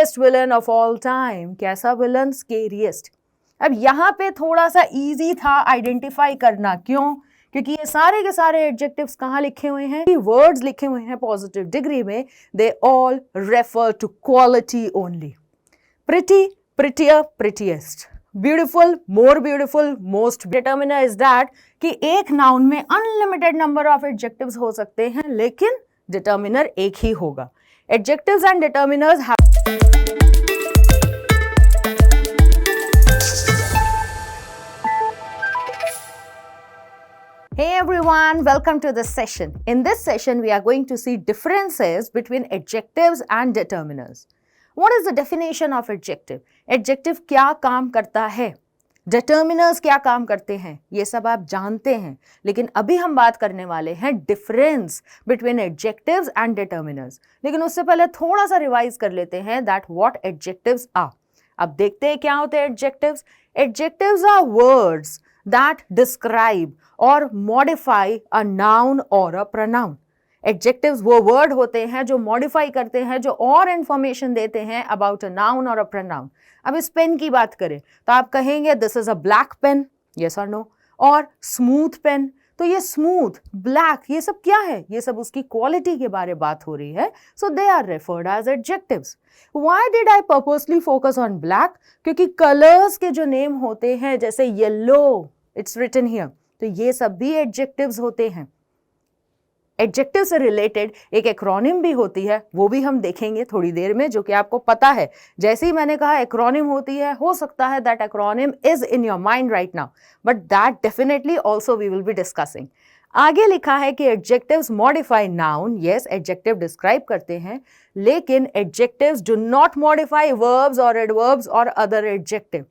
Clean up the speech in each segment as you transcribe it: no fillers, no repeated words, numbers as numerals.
Scariest villain of all time. कैसा villain? Scariest. अब यहाँ पे थोड़ा सा इजी था आइडेंटिफाई करना, क्यों? क्योंकि ये सारे के सारे एडजेक्टिव्स कहाँ लिखे हुए हैं? वर्ड्स लिखे हुए हैं पॉजिटिव डिग्री में। They all refer to quality only. Pretty, prettier, prettiest. Beautiful, more beautiful, most. Determiner is that कि एक नाउन में अनलिमिटेड नंबर ऑफ एडजेक्टिव्स हो सकते हैं, लेकिन डिटर्मिनर एक ही होगा। Adjectives and determiners have Hey everyone, welcome to this session. In this session, we are going to see differences between adjectives and determiners. What is the definition of adjective? Adjective क्या काम करता है? Determiners क्या काम करते हैं? ये सब आप जानते हैं, लेकिन अभी हम बात करने वाले हैं difference between adjectives and determiners. लेकिन उससे पहले थोड़ा सा रिवाइज कर लेते हैं that what adjectives are. अब देखते हैं क्या होते हैं adjectives. Adjectives are words that describe or modify a noun or a pronoun. Adjectives वो word होते हैं जो modify करते हैं, जो और information देते हैं about a noun or a pronoun. अब इस पेन की बात करें तो आप कहेंगे this is a black pen, yes or no, और smooth pen. तो ये smooth, black, ये सब क्या है? ये सब उसकी quality के बारे में बात हो रही है. So they are referred as adjectives. Why did I purposely focus on black? क्योंकि colors के जो name होते हैं जैसे yellow, it's written here, तो ये सब भी एडजेक्टिव्स होते हैं. एडजेक्टिव से रिलेटेड एक एक्रोनिम भी होती है, वो भी हम देखेंगे थोड़ी देर में, जो कि आपको पता है. जैसे ही मैंने कहा एक्रोनिम होती है, हो सकता है that acronym is in your mind right now, but that definitely also we will be discussing. आगे लिखा है कि adjectives modify noun. Yes, adjective describe करते हैं, लेकिन adjectives do not modify verbs और एडवर्ब्स और अदर एडजेक्टिव.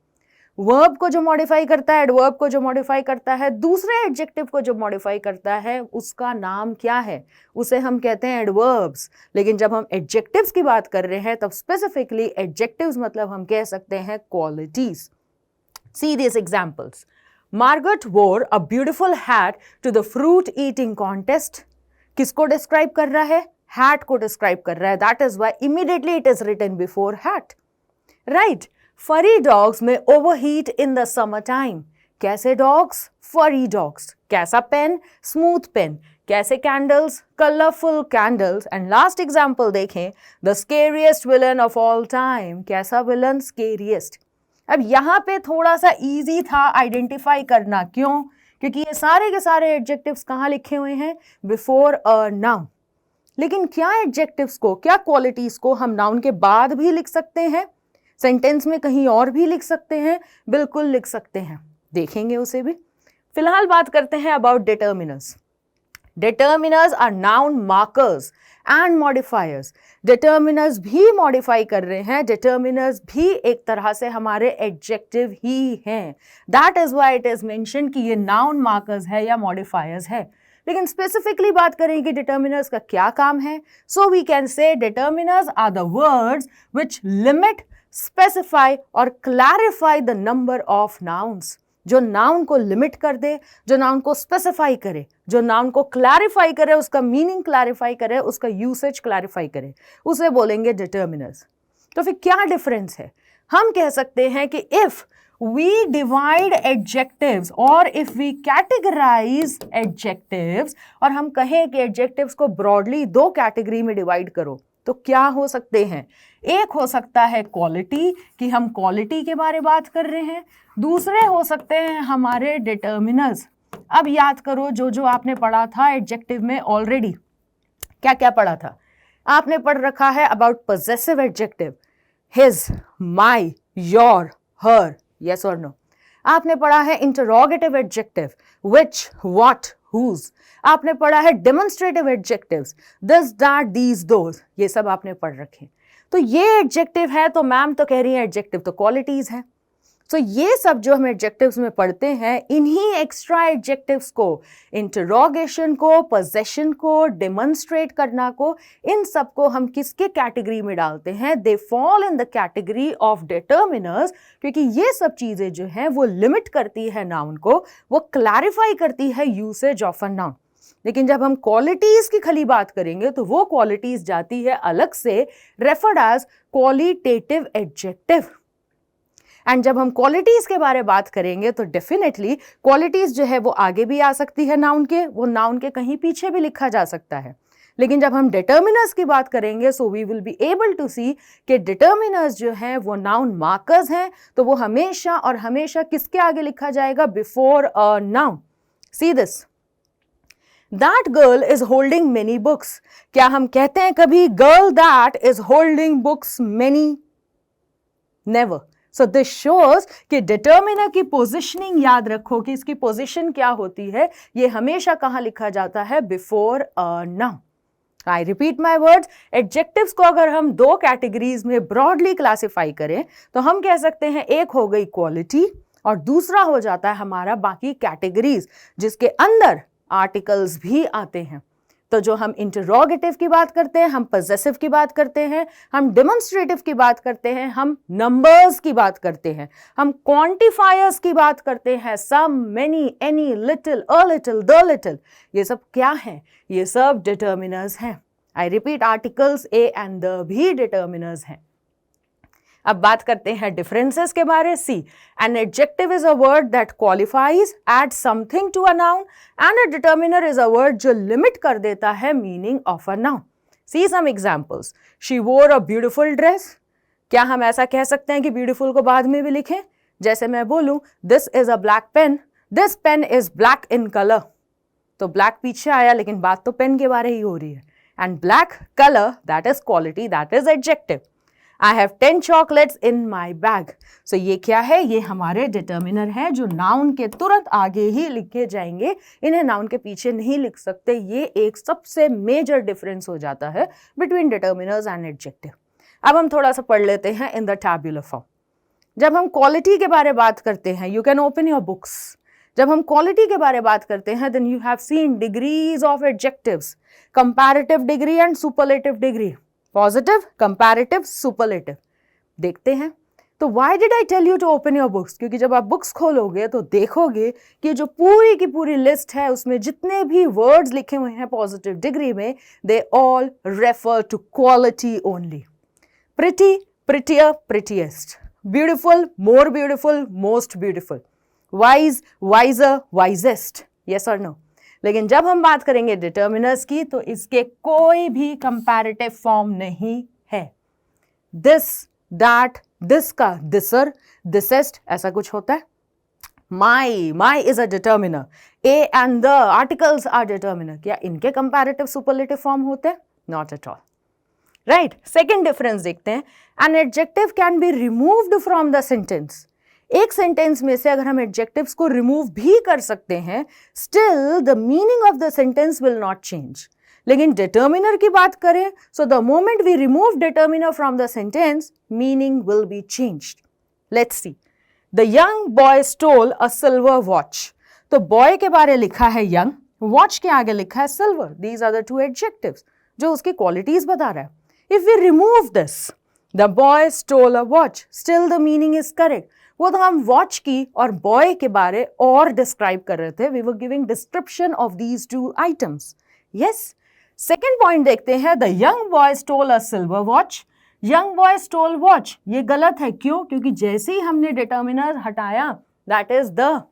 वर्ब को जो मॉडिफाई करता है, एडवर्ब को जो मॉडिफाई करता है, दूसरे एडजेक्टिव को जो मॉडिफाई करता है, उसका नाम क्या है? उसे हम कहते हैं एडवर्ब्स. लेकिन जब हम एडजेक्टिव्स की बात कर रहे हैं तब स्पेसिफिकली एडजेक्टिव्स मतलब हम कह सकते हैं qualities. See this examples. Margaret wore a beautiful hat to the fruit eating contest. किसको डिस्क्राइब कर रहा है? हैट को डिस्क्राइब कर रहा है. That is why immediately it is written before hat, right. Furry dogs may overheat in the summer time. कैसे dogs? Furry dogs. कैसा पेन? Smooth pen. कैसे candles? Colourful candles. And last example देखें, the scariest villain of all time. कैसा villain? Scariest. अब यहाँ पे थोड़ा सा इजी था आइडेंटिफाई करना, क्यों? क्योंकि ये सारे के सारे एडजेक्टिव्स कहाँ लिखे हुए हैं? Before a noun. लेकिन क्या एडजेक्टिव्स को, क्या क्वालिटीज को हम नाउन के बाद भी लिख सकते हैं? सेंटेंस में कहीं और भी लिख सकते हैं? बिल्कुल लिख सकते हैं, देखेंगे उसे भी. फिलहाल बात करते हैं about determiners. Determiners are noun markers and modifiers. Determiners भी मॉडिफाई कर रहे हैं, डिटर्मिनर्स भी एक तरह से हमारे एडजेक्टिव ही हैं. That is why it is mention कि ये नाउन मार्कर्स है या मॉडिफायर्स है. लेकिन स्पेसिफिकली बात करें कि डिटर्मिनर्स का क्या काम है, so we can say determiners are the words which limit, specify और clarify the number of nouns. जो नाउन को लिमिट कर दे, जो नाउन को स्पेसिफाई करे, जो नाउन को क्लैरिफाई करे, उसका मीनिंग क्लैरिफाई करे, उसका यूसेज क्लैरिफाई करे, उसे बोलेंगे डिटर्मिनर्स. तो फिर क्या डिफरेंस है? हम कह सकते हैं कि इफ वी डिवाइड एडजेक्टिव्स और इफ वी कैटेगराइज एडजेक्टिव्स, और हम कहें कि एडजेक्टिव्स को ब्रॉडली दो कैटेगरी में डिवाइड करो, तो क्या हो सकते हैं? एक हो सकता है क्वालिटी, कि हम क्वालिटी के बारे में बात कर रहे हैं. दूसरे हो सकते हैं हमारे डिटर्मिनर्स. अब याद करो जो जो आपने पढ़ा था एडजेक्टिव में ऑलरेडी. क्या क्या पढ़ा था? आपने पढ़ रखा है about possessive adjective, his, my, your, her, yes और नो. आपने पढ़ा है interrogative adjective, which, what, whose. आपने पढ़ा है demonstrative adjectives, this, that, these, those. ये सब आपने पढ़ रखे. तो ये एडजेक्टिव है, तो मैम तो कह रही है एडजेक्टिव तो क्वालिटीज है. तो ये सब जो हम एडजेक्टिव्स में पढ़ते हैं, इन्हीं एक्स्ट्रा एडजेक्टिव्स को, इंटरोगेशन को, पोजेशन को, डेमोन्स्ट्रेट करना को, इन सब को हम किसके कैटेगरी में डालते हैं? They fall in the category of determiners. क्योंकि ये सब चीजें जो हैं वो लिमिट करती है नाउन को, वो क्लैरिफाई करती है यूसेज ऑफ अ नाउन. लेकिन जब हम क्वालिटीज की खाली बात करेंगे तो वो क्वालिटीज जाती है अलग से, referred as qualitative adjective. And जब हम क्वालिटीज के बारे में बात करेंगे तो डेफिनेटली क्वालिटीज जो है वो आगे भी आ सकती है नाउन के, वो नाउन के कहीं पीछे भी लिखा जा सकता है। लेकिन जब हम डिटर्मिनर्स की बात करेंगे so we will be able to see कि डिटर्मिनर्स जो हैं वो नाउन मार्कर्स हैं, तो वो हमेशा और हमेशा किसके आगे लिखा जाएगा? Before a noun. See this, that girl is holding many books. क्या हम कहते हैं कभी girl that is holding books many? Never. So this shows कि डिटर्मिनर की पोजिशनिंग याद रखो कि इसकी पोजिशन क्या होती है, ये हमेशा कहां लिखा जाता है? Before a noun. I repeat my words, adjectives को अगर हम दो कैटेगरीज में ब्रॉडली क्लासिफाई करें तो हम कह सकते हैं एक हो गई क्वालिटी और दूसरा हो जाता है हमारा बाकी कैटेगरीज जिसके अंदर आर्टिकल्स भी आते हैं। तो जो हम इंटरोगेटिव की बात करते हैं, हम पजेसिव की बात करते हैं, हम डेमोन्स्ट्रेटिव की बात करते हैं, हम नंबर्स की बात करते हैं, हम क्वांटिफायर्स की बात करते हैं, some, many, any, little, a little, the little, ये सब क्या है? ये सब डिटर्मिनर्स हैं। I repeat, articles A and the भी डिटर्मिनर्स हैं। अब बात करते हैं डिफरेंसेस के बारे। See, an adjective is a word that qualifies, add something to a noun, and a determiner is a word जो लिमिट कर देता है meaning of a noun. See some examples. She wore a beautiful dress. क्या हम ऐसा कह सकते हैं कि ब्यूटीफुल को बाद में भी लिखें? जैसे मैं बोलूं this is a black pen, this pen is black in colour, तो ब्लैक पीछे आया लेकिन बात तो पेन के बारे ही हो रही है। And black colour, that is quality, that is adjective. I have 10 chocolates in my bag. So ये क्या है? ये हमारे डिटर्मिनर है जो नाउन के तुरंत आगे ही लिखे जाएंगे, इन्हें नाउन के पीछे नहीं लिख सकते। ये एक सबसे मेजर डिफरेंस हो जाता है बिटवीन डिटर्मिनर्स एंड एडजेक्टिव। अब हम थोड़ा सा पढ़ लेते हैं इन द टैब्यूलर फॉर्म। जब हम क्वालिटी के बारे में बात करते हैं, you can open your books. जब हम क्वालिटी के बारे में बात करते हैं then you have seen degrees of adjectives, comparative degree and superlative degree, positive, comparative, superlative. देखते हैं। तो why did I tell you to open your books? क्योंकि जब आप बुक्स खोलोगे तो देखोगे कि जो पूरी की पूरी लिस्ट है उसमें जितने भी वर्ड्स लिखे हुए हैं पॉजिटिव डिग्री में, they all refer to quality only. Pretty, prettier, prettiest, beautiful, more beautiful, most beautiful, wise, wiser, wisest, yes और नो। लेकिन जब हम बात करेंगे डिटर्मिनर्स की तो इसके कोई भी कंपैरेटिव फॉर्म नहीं है। दिस, दैट, दिस का दिसर, दिसेस्ट ऐसा कुछ होता है? My, my is a determiner, A and the articles are determiner. क्या इनके कंपैरेटिव सुपरलेटिव फॉर्म होते हैं? Not at all. Right. Second difference देखते हैं। An adjective can be removed from the sentence. एक सेंटेंस में से अगर हम एडजेक्टिव्स को रिमूव भी कर सकते हैं, still the meaning of the sentence will not change. लेकिन डिटर्मिनर की बात करें, so the moment we remove determiner from the sentence, meaning will be changed. Let's see, the young boy stole a silver watch. तो boy के बारे लिखा है young, watch के आगे लिखा है silver. These are the two adjectives जो उसकी क्वालिटीज बता रहा है। If we remove this, the boy stole a watch, still the meaning is correct. वो तो हम वॉच की और बॉय के बारे और डिस्क्राइब कर रहे थे। We were giving description of these two items. Yes. Second point देखते हैं, the young boy stole a silver watch. Young boy stole watch, ये गलत है। क्यों? क्योंकि जैसे ही हमने डिटर्मिनर हटाया, दैट इज द,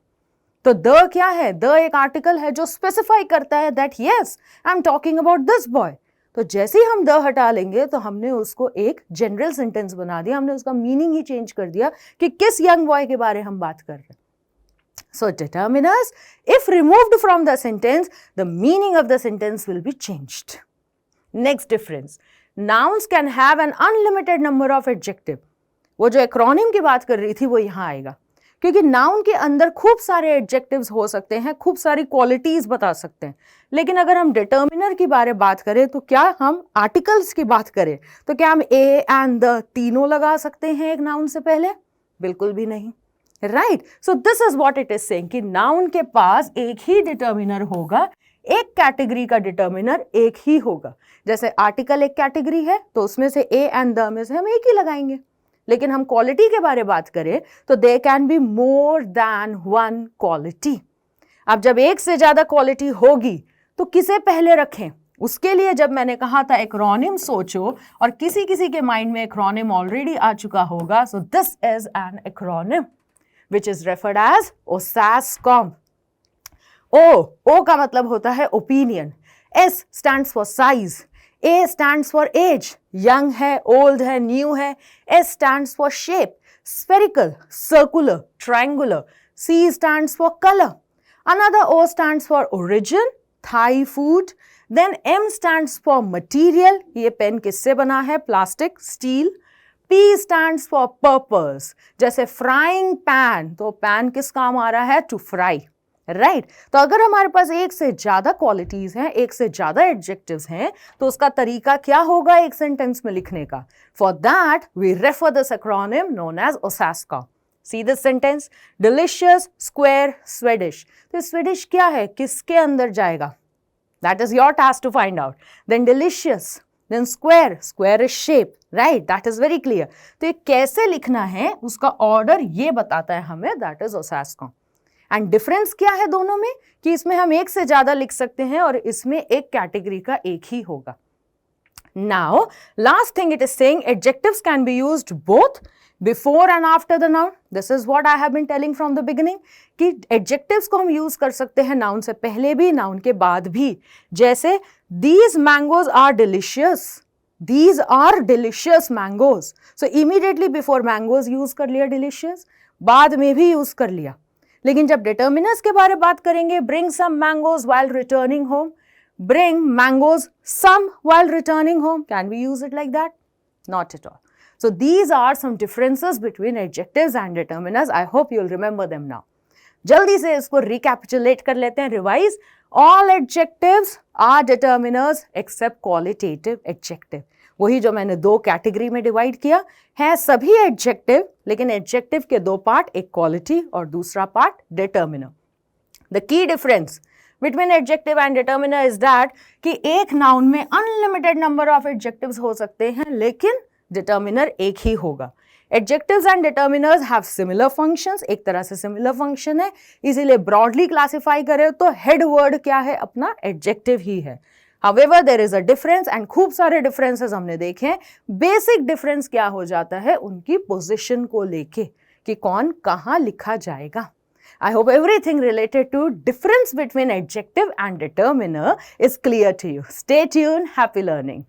तो द क्या है? द एक आर्टिकल है जो स्पेसिफाई करता है that yes I am talking about this boy. तो जैसे ही हम द हटा लेंगे तो हमने उसको एक जनरल सेंटेंस बना दिया, हमने उसका मीनिंग ही चेंज कर दिया कि किस यंग बॉय के बारे हम बात कर रहे हैं। So determiners, if removed from the sentence, the meaning of the sentence will be changed. Next difference, nouns can have an unlimited number of adjective. वो जो acronym की बात कर रही थी वो यहाँ आएगा, क्योंकि नाउन के अंदर खूब सारे एडजेक्टिव्स हो सकते हैं, खूब सारी क्वालिटीज बता सकते हैं। लेकिन अगर हम डिटर्मिनर की बात करें तो क्या हम आर्टिकल्स की बात करें तो क्या हम ए एंड द तीनों लगा सकते हैं एक नाउन से पहले? बिल्कुल भी नहीं। Right. So this is what it is saying कि नाउन के पास एक ही डिटर्मिनर होगा, एक कैटेगरी का डिटर्मिनर एक ही होगा। जैसे आर्टिकल एक कैटेगरी है तो उसमें से ए एंड द में से हम एक ही लगाएंगे। लेकिन हम क्वालिटी के बारे में बात करें तो they can be more than one quality. अब जब एक से ज्यादा क्वालिटी होगी तो किसे पहले रखें? उसके लिए जब मैंने कहा था एक्रोनिम सोचो, और किसी किसी के माइंड में एक्रोनिम ऑलरेडी आ चुका होगा, so this is an acronym which is referred as OSASCOM. O का मतलब होता है opinion, S stands for size, A stands for age, young है, old है, new है, S stands for shape, spherical, circular, triangular, C stands for color, another O stands for origin, Thai food, then M stands for material, ये pen किससे बना है? Plastic, steel. P stands for purpose, जैसे frying pan, तो pan किस काम आ रहा है? To fry, right? तो अगर हमारे पास एक से ज्यादा क्वालिटीज हैं, एक से ज्यादा एडजेक्टिव्स हैं, तो उसका तरीका क्या होगा एक सेंटेंस में लिखने का? For that we refer this acronym known as OSASCOM. See this sentence? Delicious, square, Swedish. तो Swedish क्या है? किसके अंदर जाएगा? That is your task to find out. Then delicious, then square, square is shape, right? That is very clear. तो ये कैसे लिखना है उसका ऑर्डर ये बताता है हमें, that is OSASCOM. And difference क्या है दोनों में? कि इसमें हम एक से ज्यादा लिख सकते हैं और इसमें एक कैटेगरी का एक ही होगा. Now, last thing it is saying, adjectives can be used both before and after the noun. This is what I have been telling from the beginning, कि adjectives को हम use कर सकते हैं noun से पहले भी, noun के बाद भी. जैसे these mangoes are delicious. These are delicious mangoes. So immediately before mangoes use कर लिया delicious, बाद में भी use कर लिया. लेकिन जब determiners के बारे में बात करेंगे, bring some mangoes while returning home, bring mangoes some while returning home. Can we use it like that? Not at all. So these are some differences between adjectives and determiners. I hope you'll remember them now. जल्दी से इसको recapitulate कर लेते हैं, revise. All adjectives are determiners except qualitative adjective. वही जो मैंने दो कैटेगरी में डिवाइड किया है, सभी एडजेक्टिव, लेकिन एडजेक्टिव के दो पार्ट, एक क्वालिटी और दूसरा part determiner. The key difference between adjective and determiner is that कि एक नाउन में अनलिमिटेड नंबर ऑफ एडजेक्टिव्स हो सकते हैं, लेकिन डिटर्मिनर एक ही होगा. Adjectives and determiners have similar functions, एक तरह से सिमिलर फंक्शन है, इसीलिए ब्रॉडली क्लासिफाई करें तो हेड वर्ड क्या है अपना? एडजेक्टिव ही है. However, there is a difference and खूब सारे differences हमने देखे हैं. बेसिक डिफरेंस क्या हो जाता है? उनकी पोजीशन को लेके कि कौन कहाँ लिखा जाएगा. I hope everything related to difference between adjective and determiner is clear to you. Stay tuned. Happy learning.